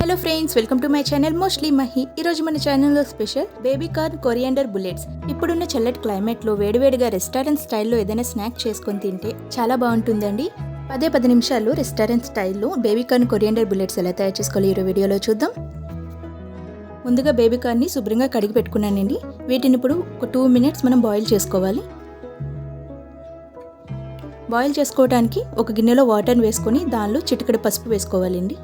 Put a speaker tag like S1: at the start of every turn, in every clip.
S1: Hello friends, welcome to my channel mostly Mahi. ఈరోజు మన ఛానల్లో స్పెషల్ బేబీకార్న్ కొరియాండర్ బుల్లెట్స్. ఇప్పుడున్న చల్లటి క్లైమేట్లో వేడివేడిగా రెస్టారెంట్ స్టైల్లో ఏదైనా స్నాక్ చేసుకొని తింటే చాలా బాగుంటుందండి. 10 నిమిషాల్లో రెస్టారెంట్ స్టైల్లో బేబీకార్న్ కొరియాండర్ బుల్లెట్స్ ఎలా తయారు చేసుకోవాలి ఈ వీడియోలో చూద్దాం. ముందుగా బేబీకార్న్ని శుభ్రంగా కడిగి పెట్టుకున్నానండి. వీటిని ఇప్పుడు ఒక 2 మినిట్స్ మనం బాయిల్ చేసుకోవాలి. బాయిల్ చేసుకోవడానికి ఒక గిన్నెలో వాటర్ని వేసుకొని దానిలో చిటికెడు పసుపు వేసుకోవాలండి.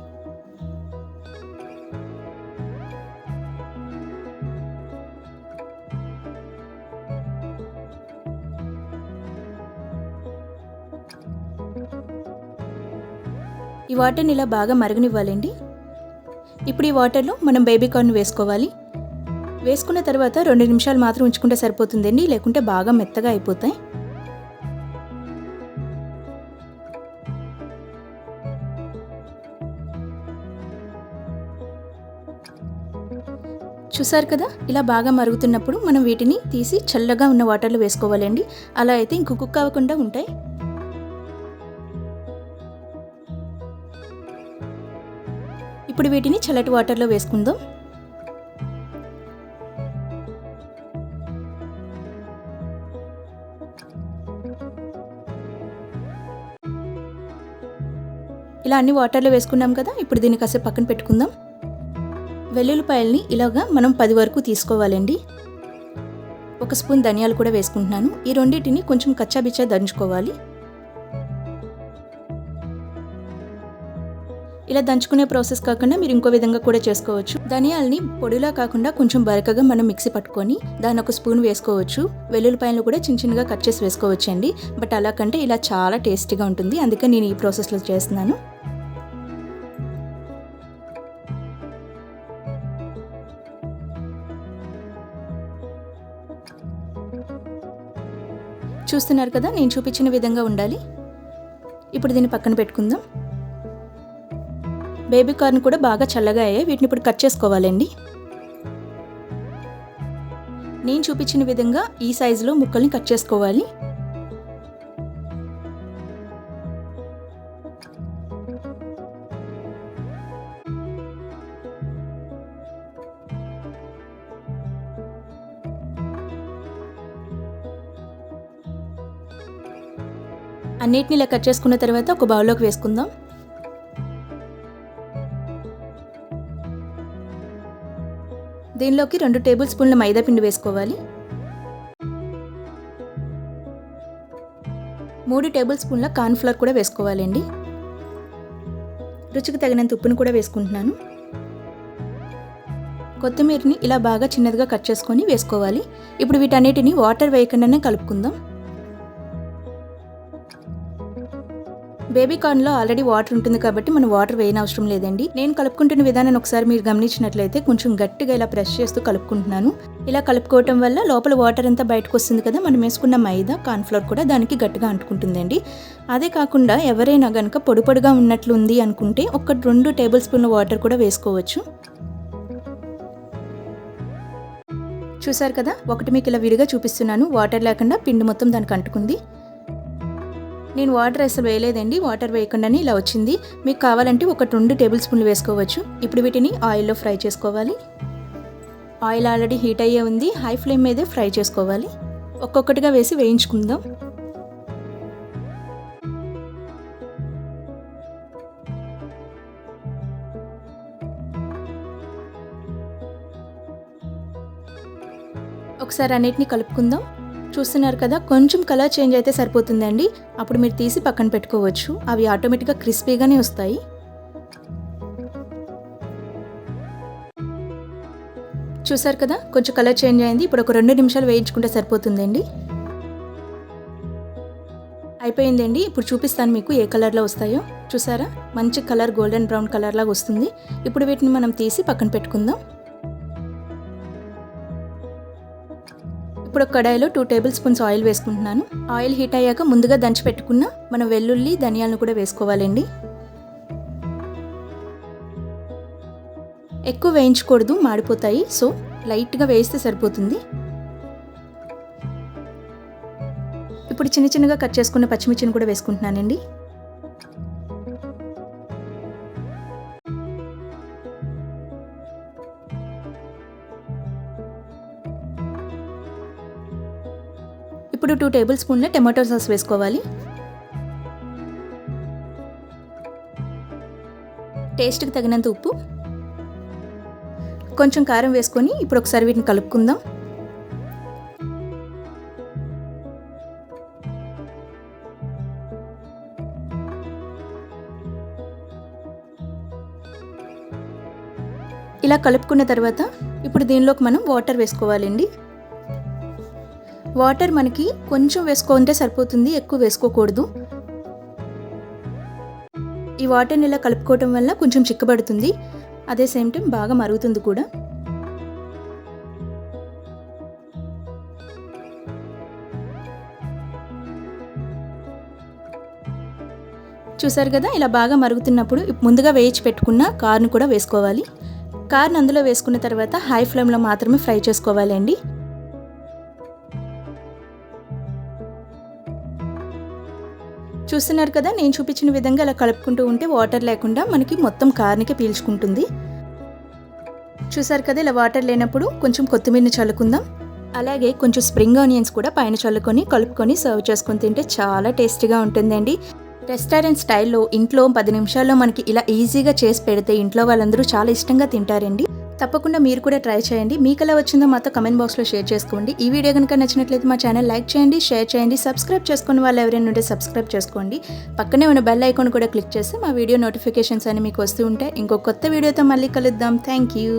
S1: ఈ వాటర్ని ఇలా బాగా మరగనివ్వాలండి. ఇప్పుడు ఈ వాటర్లో మనం బేబీకార్న్ వేసుకోవాలి. వేసుకున్న తర్వాత 2 నిమిషాలు మాత్రం ఉంచుకుంటే సరిపోతుందండి, లేకుంటే బాగా మెత్తగా అయిపోతాయి. చూసారు కదా, ఇలా బాగా మరుగుతున్నప్పుడు మనం వీటిని తీసి చల్లగా ఉన్న వాటర్లో వేసుకోవాలండి. అలా అయితే ఇంక కుక్ అవ్వకుండా ఉంటాయి. ఇప్పుడు వీటిని చల్లటి వాటర్లో వేసుకుందాం. ఇలా అన్ని వాటర్లో వేసుకున్నాం కదా, ఇప్పుడు దీన్ని కాసేపు పక్కన పెట్టుకుందాం. వెల్లుల్లిపాయల్ని ఇలాగా మనం 10 వరకు తీసుకోవాలండి. 1 స్పూన్ ధనియాలు కూడా వేసుకుంటున్నాను. ఈ రెండింటిని కొంచెం కచ్చాబిచ్చా దంచుకోవాలి. ఇలా దంచుకునే ప్రాసెస్ కాకుండా మీరు ఇంకో విధంగా కూడా చేసుకోవచ్చు. ధనియాల్ని పొడిలా కాకుండా కొంచెం బరకగా మనం మిక్సీ పట్టుకొని దాన్ని 1 స్పూన్ వేసుకోవచ్చు. వెల్లుల్లిపాయలు కూడా చిన్నగా కట్ చేసి వేసుకోవచ్చు అండి. బట్ అలా కంటే ఇలా చాలా టేస్టీగా ఉంటుంది, అందుకే నేను ఈ ప్రాసెస్లో చేస్తున్నాను. చూస్తున్నారు కదా, నేను చూపించిన విధంగా ఉండాలి. ఇప్పుడు దీన్ని పక్కన పెట్టుకుందాం. బేబీకార్న్ కూడా బాగా చల్లగా అయ్యాయి. వీటిని ఇప్పుడు కట్ చేసుకోవాలండి. నేను చూపించిన విధంగా ఈ సైజులో ముక్కల్ని కట్ చేసుకోవాలి. అన్నిటిని ఇలా కట్ చేసుకున్న తర్వాత ఒక బౌల్లోకి వేసుకుందాం. దీనిలోకి 2 టేబుల్ స్పూన్ల మైదా పిండి వేసుకోవాలి. 3 టేబుల్ స్పూన్ల కార్న్ ఫ్లోర్ కూడా వేసుకోవాలండి. రుచికి తగినంత ఉప్పును కూడా వేసుకుంటున్నాను. కొత్తిమీరని ఇలా బాగా చిన్నదిగా కట్ చేసుకొని వేసుకోవాలి. ఇప్పుడు వీటన్నిటిని వాటర్ వేయకుండానే కలుపుకుందాం. బేబీకార్న్లో ఆల్రెడీ వాటర్ ఉంటుంది కాబట్టి మనం వాటర్ వేయనవసరం లేదండి. నేను కలుపుకుంటున్న విధానాన్ని ఒకసారి మీరు గమనించినట్లయితే కొంచెం గట్టిగా ఇలా ప్రెస్ చేస్తూ కలుపుకుంటున్నాను. ఇలా కలుపుకోవటం వల్ల లోపల వాటర్ అంతా బయటకు వస్తుంది కదా, మనం వేసుకున్న మైదా కార్న్ఫ్లోర్ కూడా దానికి గట్టిగా అంటుకుంటుందండి. అదే కాకుండా ఎవరైనా కనుక పొడిగా ఉన్నట్లు ఉంది అనుకుంటే ఒక 2 టేబుల్ స్పూన్ల వాటర్ కూడా వేసుకోవచ్చు. చూసారు కదా, ఒకటి మీకు ఇలా విడిగా చూపిస్తున్నాను. వాటర్ లేకుండా పిండి మొత్తం దానికి అంటుకుంది. నేను వాటర్ అసలు వేయలేదండి, వాటర్ వేయకుండానే ఇలా వచ్చింది. మీకు కావాలంటే ఒక 2 టేబుల్ స్పూన్లు వేసుకోవచ్చు. ఇప్పుడు వీటిని ఆయిల్లో ఫ్రై చేసుకోవాలి. ఆయిల్ ఆల్రెడీ హీట్ అయ్యే ఉంది, హై ఫ్లేమ్ మీదే ఫ్రై చేసుకోవాలి. ఒక్కొక్కటిగా వేసి వేయించుకుందాం. ఒకసారి అన్నిటిని కలుపుకుందాం. చూస్తున్నారు కదా, కొంచెం కలర్ చేంజ్ అయితే సరిపోతుందండి. అప్పుడు మీరు తీసి పక్కన పెట్టుకోవచ్చు. అవి ఆటోమేటిక్గా క్రిస్పీగానే వస్తాయి. చూసారు కదా, కొంచెం కలర్ చేంజ్ అయింది. ఇప్పుడు ఒక 2 నిమిషాలు వేయించుకుంటే సరిపోతుందండి. అయిపోయిందండి. ఇప్పుడు చూపిస్తాను మీకు ఏ కలర్లో వస్తాయో. చూసారా, మంచి కలర్ గోల్డెన్ బ్రౌన్ కలర్ లాగా వస్తుంది. ఇప్పుడు వీటిని మనం తీసి పక్కన పెట్టుకుందాం. ఇప్పుడు ఒక కడాయిలో 2 టేబుల్ స్పూన్స్ ఆయిల్ వేసుకుంటున్నాను. ఆయిల్ హీట్ అయ్యాక ముందుగా దంచి పెట్టుకున్న మనం వెల్లుల్లి ధనియాలను కూడా వేసుకోవాలండి. ఎక్కువ వేయించకూడదు, మాడిపోతాయి. సో లైట్గా వేయిస్తే సరిపోతుంది. ఇప్పుడు చిన్నగా కట్ చేసుకున్న పచ్చిమిర్చిని కూడా వేసుకుంటున్నానండి. ఇప్పుడు 2 టేబుల్ స్పూన్ల టమాటో సాస్ వేసుకోవాలి. టేస్ట్కి తగినంత ఉప్పు, కొంచెం కారం వేసుకొని ఇప్పుడు ఒకసారి వీటిని కలుపుకుందాం. ఇలా కలుపుకున్న తర్వాత ఇప్పుడు దీనిలోకి మనం వాటర్ వేసుకోవాలండి. వాటర్ మనకి కొంచెం వేసుకుంటే సరిపోతుంది, ఎక్కువ వేసుకోకూడదు. ఈ వాటర్ని ఇలా కలుపుకోవటం వల్ల కొంచెం చిక్కబడుతుంది, అదే సేమ్ టైం బాగా మరుగుతుంది కూడా. చూసారు కదా, ఇలా బాగా మరుగుతున్నప్పుడు ముందుగా వేయించి పెట్టుకున్న కార్న్ కూడా వేసుకోవాలి. కార్న్ అందులో వేసుకున్న తర్వాత హై ఫ్లేమ్లో మాత్రమే ఫ్రై చేసుకోవాలండి. చూస్తున్నారు కదా, నేను చూపించిన విధంగా అలా కలుపుకుంటూ ఉంటే వాటర్ లేకుండా మనకి మొత్తం కార్న్కి పీల్చుకుంటుంది. చూసారు కదా, ఇలా వాటర్ లేనప్పుడు కొంచెం కొత్తిమీరని చల్లుకుందాం. అలాగే కొంచెం స్ప్రింగ్ ఆనియన్స్ కూడా పైన చల్లుకొని కలుపుకొని సర్వ్ చేసుకొని తింటే చాలా టేస్టీగా ఉంటుందండి. రెస్టారెంట్ స్టైల్లో ఇంట్లో 10 నిమిషాల్లో మనకి ఇలా ఈజీగా చేసి పెడితే ఇంట్లో వాళ్ళందరూ చాలా ఇష్టంగా తింటారండి. తప్పకుండా మీరు కూడా ట్రై చేయండి. మీకు ఎలా వచ్చిందో మాతో కమెంట్ బాక్స్లో షేర్ చేసుకోండి. ఈ వీడియో కనుక నచ్చినట్లయితే మా ఛానల్ లైక్ చేయండి, షేర్ చేయండి, సబ్స్క్రైబ్ చేసుకుని వాళ్ళు ఎవరైనా ఉంటే సబ్స్క్రైబ్ చేసుకోండి. పక్కనే ఉన్న బెల్ ఐకాన్ కూడా క్లిక్ చేస్తే మా వీడియో నోటిఫికేషన్స్ అని మీకు వస్తూ ఉంటాయి. ఇంకో కొత్త వీడియోతో మళ్ళీ కలుద్దాం. Thank you.